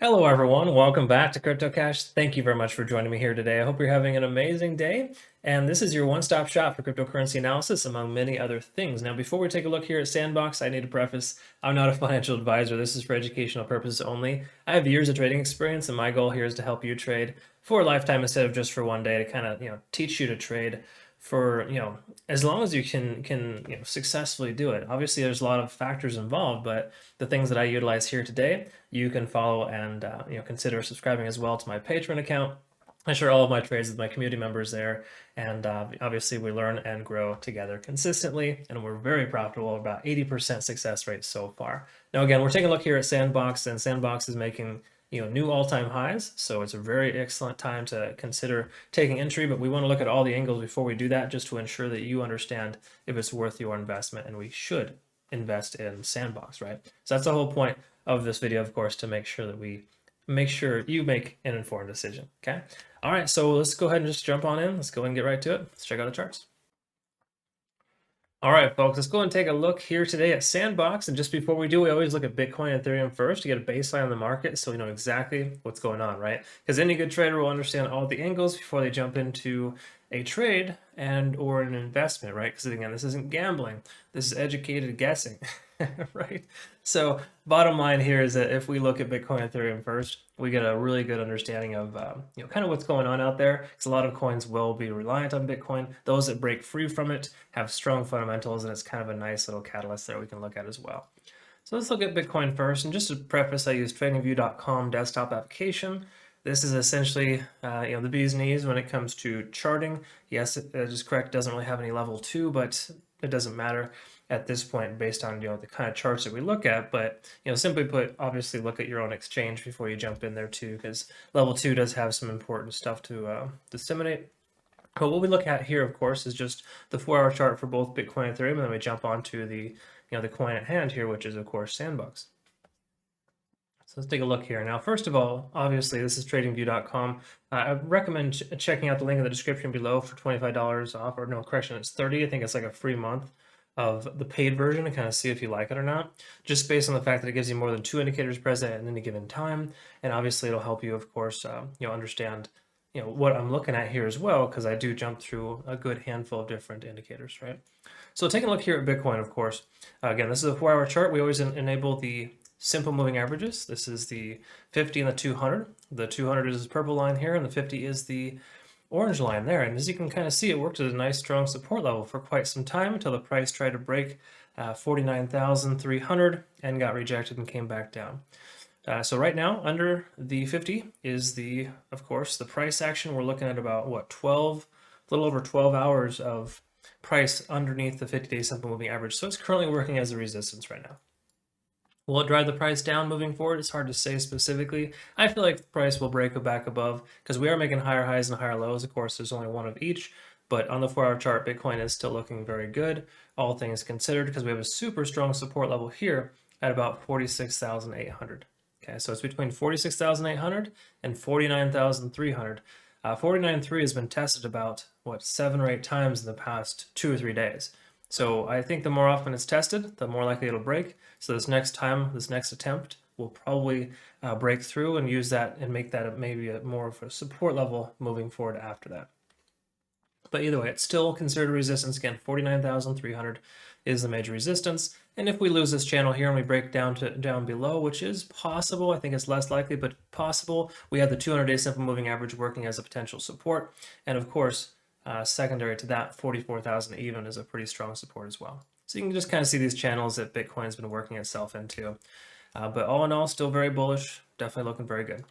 Hello, everyone. Welcome back to Crypto Cash. Thank you very much for joining me here today. I hope you're having an amazing day. And this is your one-stop shop for cryptocurrency analysis, among many other things. Now, before we take a look here at Sandbox, I need to preface, I'm not a financial advisor. This is for educational purposes only. I have years of trading experience, and my goal here is to help you trade for a lifetime instead of just for one day, to kind of, teach you to trade for, as long as you can successfully do it. Obviously, there's a lot of factors involved, but the things that I utilize here today, you can follow and consider subscribing as well to my Patron account. I share all of my trades with my community members there, and obviously we learn and grow together consistently, and we're very profitable, about 80% success rate so far. Now again, we're taking a look here at Sandbox, and Sandbox is making new all-time highs, so it's a very excellent time to consider taking entry, but we want to look at all the angles before we do that, just to ensure that you understand if it's worth your investment, and we should invest in Sandbox, right? So that's the whole point of this video, of course, to make sure that you make an informed decision. Okay. All right. So let's go ahead and just jump on in. Let's go and get right to it. Let's check out the charts. All right, folks, let's go and take a look here today at Sandbox. And just before we do, we always look at Bitcoin and Ethereum first to get a baseline on the market so we know exactly what's going on, right? Because any good trader will understand all the angles before they jump into a trade or an investment, right? Because again, this isn't gambling. This is educated guessing, right? So bottom line here is that if we look at Bitcoin and Ethereum first, we get a really good understanding of kind of what's going on out there, because a lot of coins will be reliant on Bitcoin. Those that break free from it have strong fundamentals, and it's kind of a nice little catalyst that we can look at as well. So let's look at Bitcoin first. And just to preface, I use TradingView.com desktop application. This is essentially the bee's knees when it comes to charting. Yes, it is correct, it doesn't really have any level 2, but it doesn't matter at this point based on the kind of charts that we look at. But simply put, obviously look at your own exchange before you jump in there too, because level 2 does have some important stuff to disseminate. But what we look at here, of course, is just the 4-hour chart for both Bitcoin and Ethereum, and then we jump onto the the coin at hand here, which is of course Sandbox. So let's take a look here. Now, first of all, obviously, this is tradingview.com. I recommend checking out the link in the description below for $25 off, or no, correction, it's 30. I think it's like a free month of the paid version to kind of see if you like it or not, just based on the fact that it gives you more than 2 indicators present at any given time. And obviously, it'll help you, of course, understand what I'm looking at here as well, because I do jump through a good handful of different indicators, right? So taking a look here at Bitcoin, of course, again, this is a 4-hour chart. We always enable the simple moving averages. This is the 50 and the 200. The 200 is the purple line here, and the 50 is the orange line there. And as you can kind of see, it worked at a nice strong support level for quite some time until the price tried to break 49,300 and got rejected and came back down. So right now, under the 50 is of course, the price action. We're looking at about, what, 12, a little over 12 hours of price underneath the 50-day simple moving average. So it's currently working as a resistance right now. Will it drive the price down moving forward? It's hard to say specifically. I feel like the price will break back above, because we are making higher highs and higher lows. Of course, there's only one of each, but on the 4-hour chart, Bitcoin is still looking very good, all things considered, because we have a super strong support level here at about 46,800. Okay, so it's between 46,800 and 49,300. 49.3 has been tested about, 7 or 8 times in the past 2 or 3 days. So I think the more often it's tested, the more likely it'll break. So this next attempt will probably break through and use that and make that maybe more of a support level moving forward after that. But either way, it's still considered a resistance. Again, 49,300 is the major resistance. And if we lose this channel here and we break down below, which is possible, I think it's less likely, but possible, we have the 200-day simple moving average working as a potential support. And of course, secondary to that, 44,000 even is a pretty strong support as well. So you can just kind of see these channels that Bitcoin has been working itself into. But all in all, still very bullish, definitely looking very good.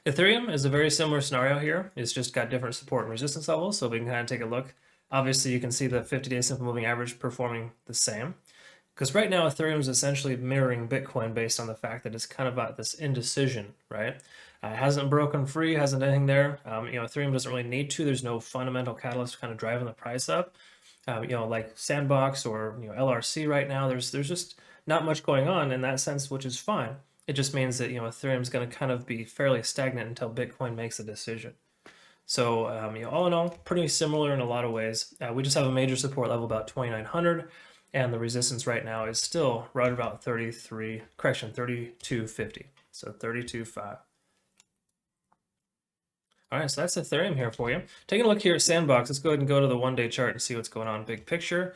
Ethereum is a very similar scenario here. It's just got different support and resistance levels, so we can kind of take a look. Obviously, you can see the 50-day simple moving average performing the same, because right now Ethereum is essentially mirroring Bitcoin based on the fact that it's kind of about this indecision, right? It hasn't broken free, hasn't anything there. Ethereum doesn't really need to. There's no fundamental catalyst kind of driving the price up. Like Sandbox or LRC right now, there's just not much going on in that sense, which is fine. It just means that Ethereum is going to kind of be fairly stagnant until Bitcoin makes a decision. So all in all, pretty similar in a lot of ways. We just have a major support level about 2,900, and the resistance right now is still right about 3250. So 32.5. All right, so that's Ethereum here for you. Taking a look here at Sandbox, let's go ahead and go to the one-day chart and see what's going on big picture.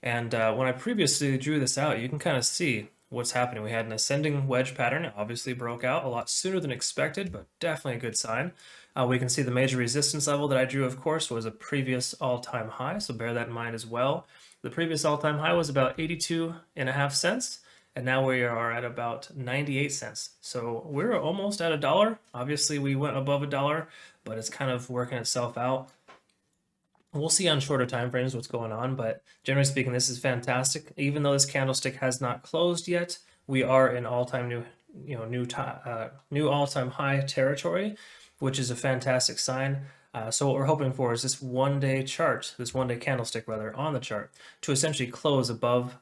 And when I previously drew this out, you can kind of see what's happening. We had an ascending wedge pattern. It obviously broke out a lot sooner than expected, but definitely a good sign. We can see the major resistance level that I drew, of course, was a previous all-time high, so bear that in mind as well. The previous all-time high was about 82.5 cents. And now we are at about 98 cents. So we're almost at $1. Obviously, we went above $1, but it's kind of working itself out. We'll see on shorter time frames what's going on, but generally speaking, this is fantastic. Even though this candlestick has not closed yet, we are in all-time new all-time high territory, which is a fantastic sign. So what we're hoping for is this one-day chart, this one-day candlestick rather, on the chart to essentially close above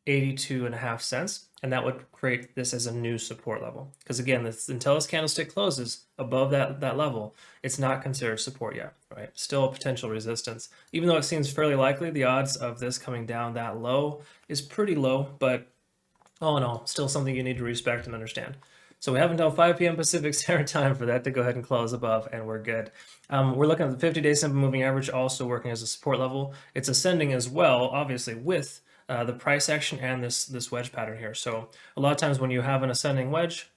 82.5 cents, and that would create this as a new support level. Because again, until this candlestick closes above that level, it's not considered support yet, right? Still a potential resistance. Even though it seems fairly likely, the odds of this coming down that low is pretty low, but all in all, still something you need to respect and understand. So we have until 5 p.m. Pacific Standard Time for that to go ahead and close above, and we're good. We're looking at the 50-day simple moving average also working as a support level. It's ascending as well, obviously, with the price action and this wedge pattern here. So a lot of times when you have an ascending wedge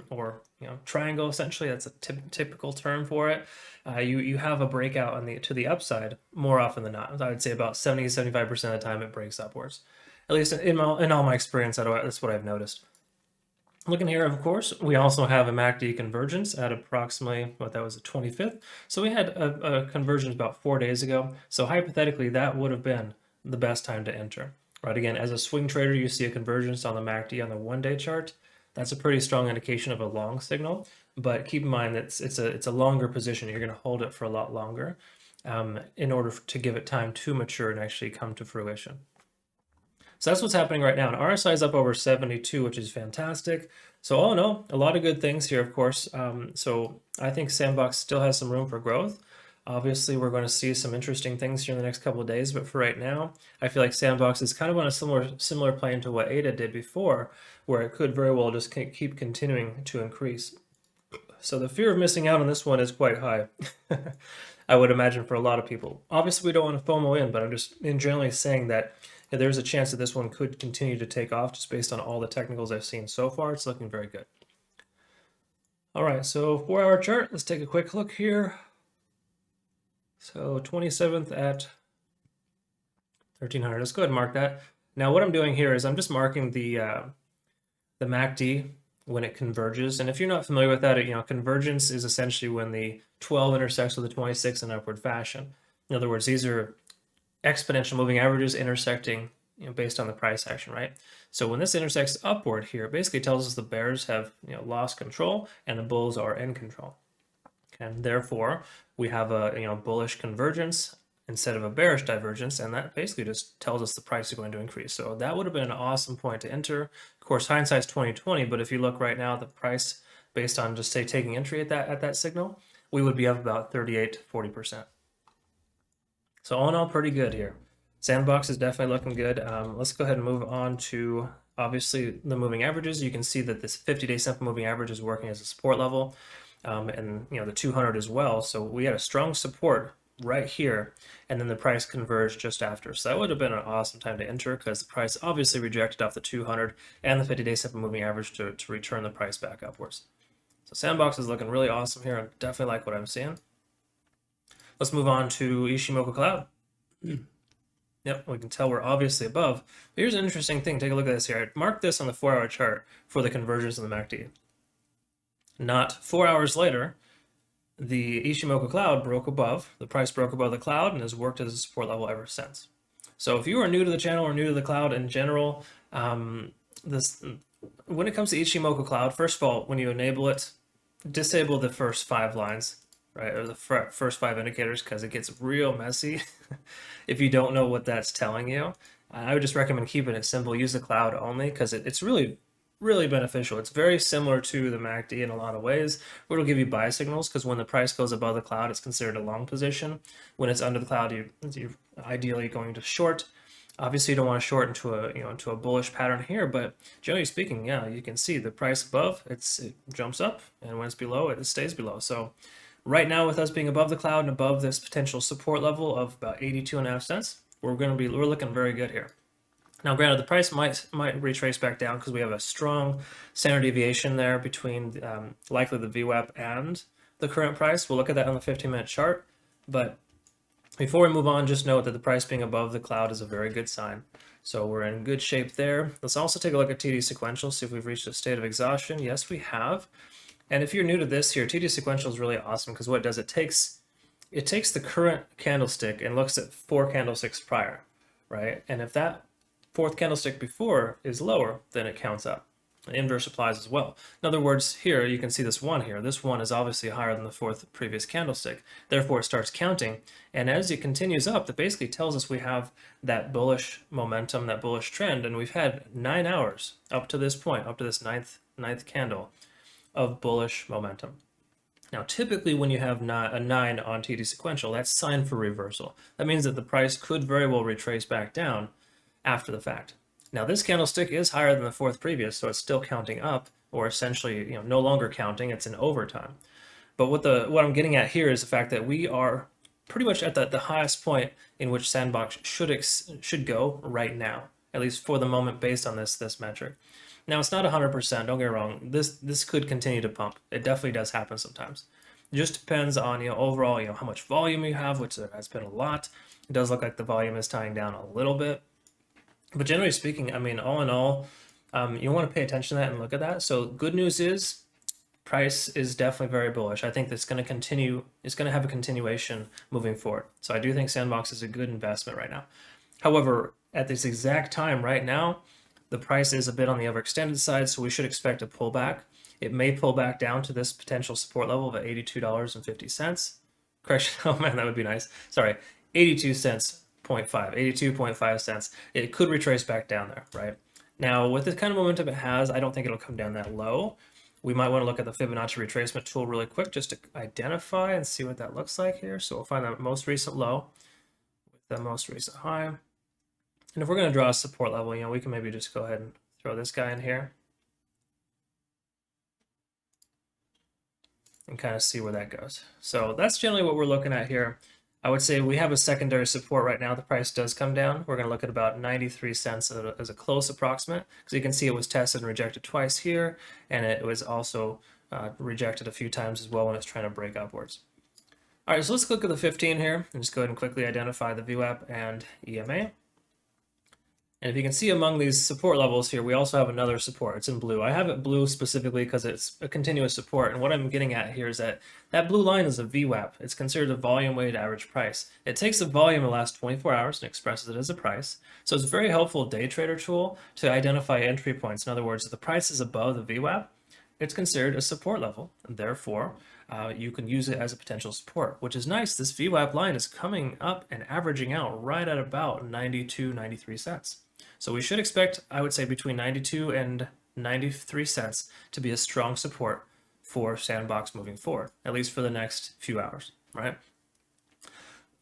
or triangle, essentially, that's a typical term for it. You have a breakout on to the upside more often than not. I would say about 70-75% of the time it breaks upwards. At least in all my experience, that's what I've noticed. Looking here, of course, we also have a MACD convergence at approximately, that was the 25th. So we had a convergence about 4 days ago. So hypothetically, that would have been the best time to enter. Right, again, as a swing trader, you see a convergence on the MACD on the one-day chart. That's a pretty strong indication of a long signal, but keep in mind that it's a longer position. You're going to hold it for a lot longer in order to give it time to mature and actually come to fruition. So that's what's happening right now. And RSI is up over 72, which is fantastic. So all in all, a lot of good things here, of course. So I think Sandbox still has some room for growth. Obviously, we're going to see some interesting things here in the next couple of days, but for right now, I feel like Sandbox is kind of on a similar plane to what ADA did before, where it could very well just keep continuing to increase. So the fear of missing out on this one is quite high, I would imagine, for a lot of people. Obviously, we don't want to FOMO in, but I'm just generally saying that there's a chance that this one could continue to take off just based on all the technicals I've seen so far. It's looking very good. All right, so 4-hour chart. Let's take a quick look here. So 27th at 1300. Let's go ahead and mark that. Now what I'm doing here is I'm just marking the MACD when it converges. And if you're not familiar with that, convergence is essentially when the 12 intersects with the 26 in upward fashion. In other words, these are exponential moving averages intersecting based on the price action, right? So when this intersects upward here, it basically tells us the bears have lost control and the bulls are in control. And therefore, we have a bullish convergence instead of a bearish divergence, and that basically just tells us the price is going to increase. So that would have been an awesome point to enter. Of course, hindsight's 20/20, but if you look right now, the price based on just say taking entry at that signal, we would be up about 38 to 40%. So all in all, pretty good here. Sandbox is definitely looking good. Let's go ahead and move on to obviously the moving averages. You can see that this 50-day simple moving average is working as a support level. And the 200 as well. So we had a strong support right here, and then the price converged just after. So that would have been an awesome time to enter because the price obviously rejected off the 200 and the 50-day simple moving average to return the price back upwards. So Sandbox is looking really awesome here. I definitely like what I'm seeing. Let's move on to Ishimoku Cloud. Yep, we can tell we're obviously above. But here's an interesting thing. Take a look at this here. I marked this on the 4-hour chart for the convergence of the MACD. Not 4 hours later, the Ishimoku Cloud broke above, the price broke above the cloud and has worked as a support level ever since. So if you are new to the channel or new to the cloud in general, when it comes to Ishimoku Cloud, first of all, when you enable it, disable the first 5 lines, right, or the first 5 indicators, because it gets real messy if you don't know what that's telling you. I would just recommend keeping it simple. Use the cloud only because it's really beneficial. It's very similar to the MACD in a lot of ways, where it'll give you buy signals because when the price goes above the cloud, it's considered a long position. When it's under the cloud, you're ideally going to short. Obviously, you don't want to short into a into a bullish pattern here, but generally speaking, yeah, you can see the price above it jumps up, and when it's below it stays below. So right now, with us being above the cloud and above this potential support level of about 82.5 cents, we're looking very good here. Now, granted, the price might retrace back down because we have a strong standard deviation there between likely the VWAP and the current price. We'll look at that on the 15-minute chart, but before we move on, just note that the price being above the cloud is a very good sign. So we're in good shape there. Let's also take a look at TD sequential, see if we've reached a state of exhaustion. Yes, we have. And if you're new to this here, TD sequential is really awesome because what it does, it takes the current candlestick and looks at 4 candlesticks prior, right? And if that fourth candlestick before is lower, then it counts up. The inverse applies as well. In other words, here you can see this one here. This one is obviously higher than the fourth previous candlestick. Therefore, it starts counting. And as it continues up, that basically tells us we have that bullish momentum, that bullish trend. And we've had 9 hours up to this point, up to this ninth candle of bullish momentum. Now, typically when you have a 9 on TD sequential, that's sign for reversal. That means that the price could very well retrace back down after the fact. Now, this candlestick is higher than the fourth previous, so it's still counting up, or essentially, no longer counting. It's in overtime. But what I'm getting at here is the fact that we are pretty much at the highest point in which Sandbox should go right now, at least for the moment, based on this metric. Now, it's not 100%. Don't get me wrong. This could continue to pump. It definitely does happen sometimes. It just depends on overall how much volume you have, which there has been a lot. It does look like the volume is tying down a little bit. But generally speaking, I mean, all in all, you want to pay attention to that and look at that. So good news is price is definitely very bullish. I think that's going to continue. It's going to have a continuation moving forward. So I do think Sandbox is a good investment right now. However, at this exact time right now, the price is a bit on the overextended side, so we should expect a pullback. It may pull back down to this potential support level of $82.50. Correction, oh man, that would be nice. Sorry, 82 cents. 82.5 cents. It could retrace back down there, right? Now, with the kind of momentum it has, I don't think it'll come down that low. We might want to look at the Fibonacci retracement tool really quick just to identify and see what that looks like here. So we'll find the most recent low with the most recent high. And if we're going to draw a support level, we can maybe just go ahead and throw this guy in here and kind of see where that goes. So that's generally what we're looking at here. I would say we have a secondary support right now. The price does come down. We're going to look at about 93 cents as a close approximate, because you can see it was tested and rejected twice here, and it was also rejected a few times as well when it's trying to break upwards. All right, so let's look at the 15 here and just go ahead and quickly identify the VWAP and EMA. And if you can see among these support levels here, we also have another support. It's in blue. I have it blue specifically because it's a continuous support. And what I'm getting at here is that blue line is a VWAP. It's considered a volume-weighted average price. It takes the volume of the last 24 hours and expresses it as a price. So it's a very helpful day trader tool to identify entry points. In other words, if the price is above the VWAP, it's considered a support level. And therefore, you can use it as a potential support, which is nice. This VWAP line is coming up and averaging out right at about 92, 93 cents. So we should expect, I would say, between 92 and 93 cents to be a strong support for Sandbox moving forward, at least for the next few hours, right?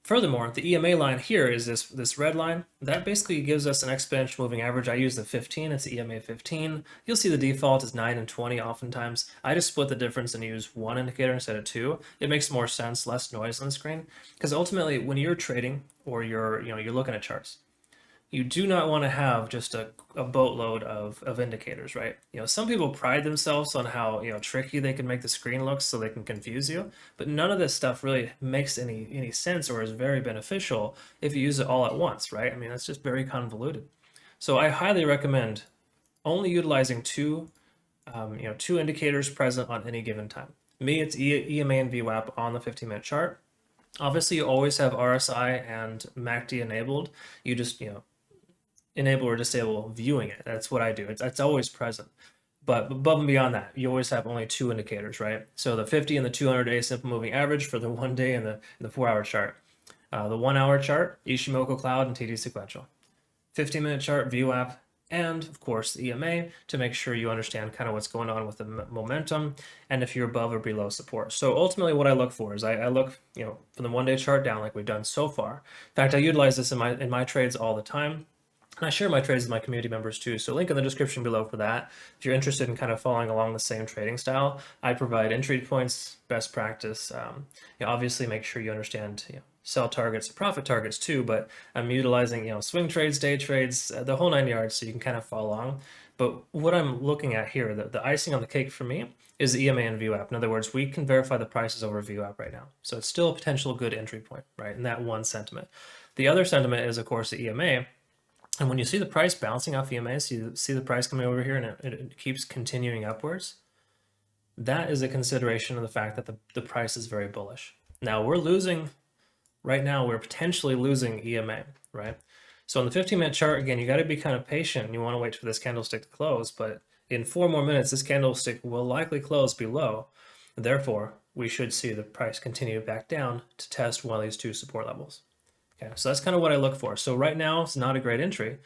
Furthermore, the EMA line here is this red line. That basically gives us an exponential moving average. I use the 15, it's the EMA 15. You'll see the default is 9 and 20 oftentimes. I just split the difference and use one indicator instead of two. It makes more sense, less noise on the screen. Because ultimately, when you're trading or you're looking at charts, you do not want to have just a boatload of indicators, right? Some people pride themselves on how tricky they can make the screen look so they can confuse you, but none of this stuff really makes any sense or is very beneficial if you use it all at once, right? I mean, that's just very convoluted. So I highly recommend only utilizing two indicators present on any given time. Me, it's EMA and VWAP on the 15-minute chart. Obviously, you always have RSI and MACD enabled. You just enable or disable viewing it. That's what I do. It's always present. But above and beyond that, you always have only two indicators, right? So the 50 and the 200-day simple moving average for the 1 day and the 4-hour chart. The 1-hour chart, Ishimoku Cloud and TD sequential. 15-minute chart, VWAP, and of course the EMA to make sure you understand kind of what's going on with the momentum and if you're above or below support. So ultimately what I look for is I look from the 1-day chart down like we've done so far. In fact, I utilize this in my trades all the time. And I share my trades with my community members too, so link in the description below for that. If you're interested in kind of following along the same trading style, I provide entry points, best practice. Obviously make sure you understand sell targets, profit targets too, but I'm utilizing swing trades, day trades, the whole 9 yards, so you can kind of follow along. But what I'm looking at here, the icing on the cake for me, is the EMA and VWAP. In other words, we can verify the prices over VWAP right now. So it's still a potential good entry point, right? In that one sentiment. The other sentiment is, of course, the EMA. And when you see the price bouncing off EMA, so you see the price coming over here and it keeps continuing upwards, that is a consideration of the fact that the price is very bullish. Now we're losing, right now we're potentially losing EMA, right? So on the 15-minute chart, again, you got to be kind of patient. You want to wait for this candlestick to close, but in 4 more minutes, this candlestick will likely close below. Therefore, we should see the price continue back down to test one of these 2 support levels. Okay, so that's kind of what I look for. So right now, it's not a great entry,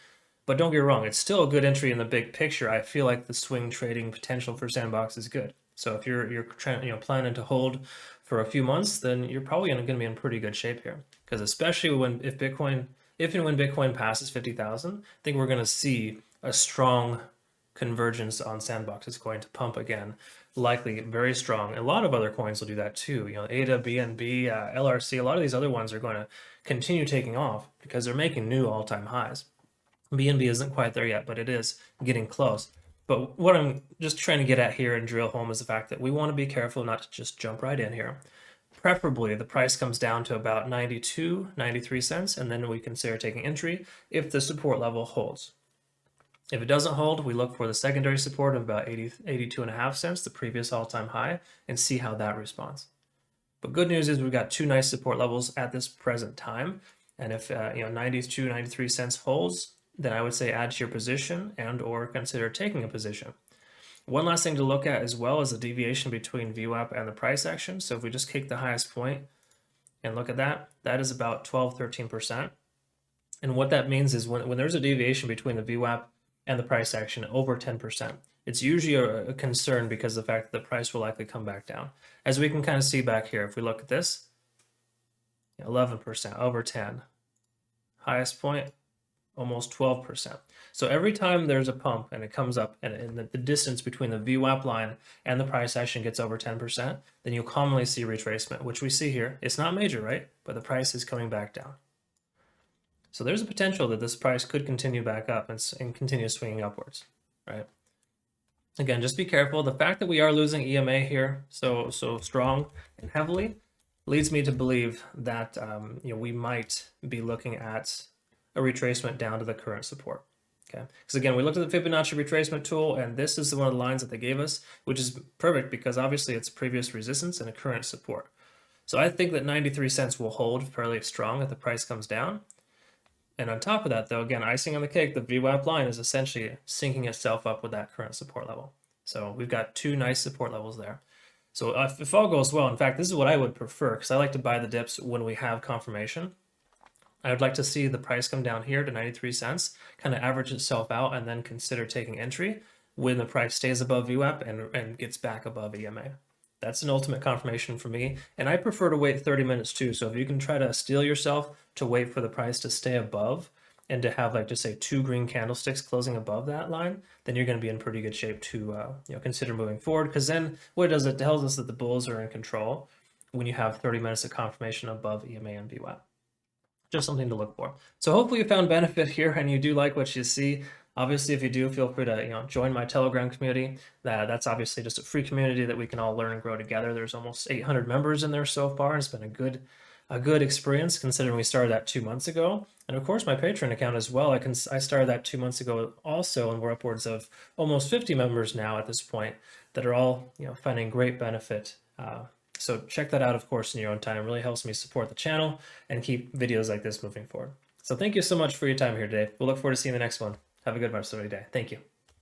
but don't get me wrong, it's still a good entry in the big picture. I feel like the swing trading potential for Sandbox is good. So if you're trying, planning to hold for a few months, then you're probably going to be in pretty good shape here. Because especially if and when Bitcoin passes 50,000, I think we're going to see a strong convergence on Sandbox. It's going to pump again, likely very strong. A lot of other coins will do that too. ADA, BNB, LRC, a lot of these other ones are going to continue taking off because they're making new all-time highs. BNB isn't quite there yet, but it is getting close. But what I'm just trying to get at here and drill home is the fact that we want to be careful not to just jump right in here. Preferably, the price comes down to about 92, 93 cents, and then we consider taking entry if the support level holds. If it doesn't hold, we look for the secondary support of about 82.5 cents, the previous all-time high, and see how that responds. But good news is we've got 2 nice support levels at this present time. And if 92, 93 cents holds, then I would say add to your position and or consider taking a position. One last thing to look at as well is the deviation between VWAP and the price action. So if we just take the highest point and look at that, that is about 12, 13%. And what that means is when there's a deviation between the VWAP and the price action over 10%, it's usually a concern because of the fact that the price will likely come back down. As we can kind of see back here, if we look at this, 11%, over 10. Highest point, almost 12%. So every time there's a pump and it comes up and the distance between the VWAP line and the price action gets over 10%, then you'll commonly see retracement, which we see here. It's not major, right? But the price is coming back down. So there's a potential that this price could continue back up and continue swinging upwards, right? Again, just be careful. The fact that we are losing EMA here so strong and heavily leads me to believe that we might be looking at a retracement down to the current support. Okay, because again, we looked at the Fibonacci retracement tool, and this is one of the lines that they gave us, which is perfect because obviously it's previous resistance and a current support. So I think that 93 cents will hold fairly strong if the price comes down. And on top of that, though, again, icing on the cake, the VWAP line is essentially syncing itself up with that current support level. So we've got 2 nice support levels there. So if all goes well, in fact, this is what I would prefer because I like to buy the dips when we have confirmation. I would like to see the price come down here to 93 cents, kind of average itself out, and then consider taking entry when the price stays above VWAP and gets back above EMA. That's an ultimate confirmation for me, and I prefer to wait 30 minutes too. So if you can try to steel yourself to wait for the price to stay above and to have like just say 2 green candlesticks closing above that line, then you're going to be in pretty good shape to consider moving forward. Because then what it does, it tells us that the bulls are in control when you have 30 minutes of confirmation above EMA and VWAP. Just something to look for. So hopefully you found benefit here and you do like what you see. Obviously, if you do, feel free to join my Telegram community. That's obviously just a free community that we can all learn and grow together. There's almost 800 members in there so far. It's been a good experience considering we started that 2 months ago. And of course, my Patron account as well. I started that 2 months ago also, and we're upwards of almost 50 members now at this point that are all finding great benefit. So check that out, of course, in your own time. It really helps me support the channel and keep videos like this moving forward. So thank you so much for your time here today. We'll look forward to seeing the next one. Have a good rest of the day. Thank you.